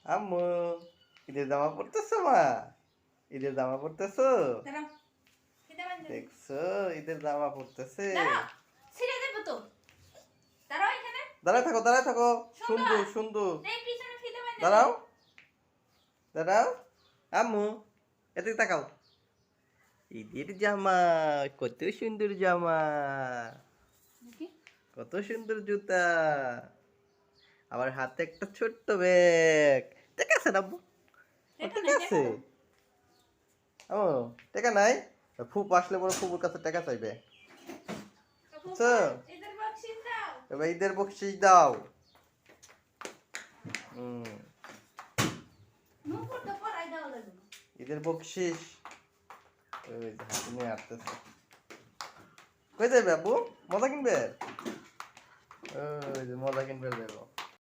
আম্মু ঈদের জামা পরতেছো মা? ঈদের জামা পরতেছো? দাঁড়াও, ফিতা বাঁধতে দে। দেখছো ঈদের জামা পরতেছে। দাঁড়াও, ছিঁড়ে দেবো তো। দাঁড়াও এখানে। দাঁড়ায় থাকো দাঁড়ায় থাকো। সুন্দর। সুন্দর সুন্দর। এই পিছনে ফিতা বাঁধতে দে। দাঁড়াও দাঁড়াও। আম্মু এদিকে তাকাও। ঈদের জামা, কত সুন্দর জামা, দেখি। কত সুন্দর জুতা, আবার হাতে একটা ছোট্ট ব্যাগ। ঠিক আছে না আব্বু? ও দেখা ঠিক নাই, দেখা আছে। দাও। ও টাকা নাই? ফুপ আসলে পরে ফুপুর কাছে টাকা চাইবে। বুঝছো? ফুফা, এদের বকশিস দাও। এবার ঈদের বকশিস দাও। হুম, নুপুর তো পরাই দেওয়া লাগবে না। ঈদের বকশিস। ওই যে হাতে নিয়ে আসতেছে। কই যাবে আব্বু? মজা কিনবে? ওই যে মজা কিনবে যাবো।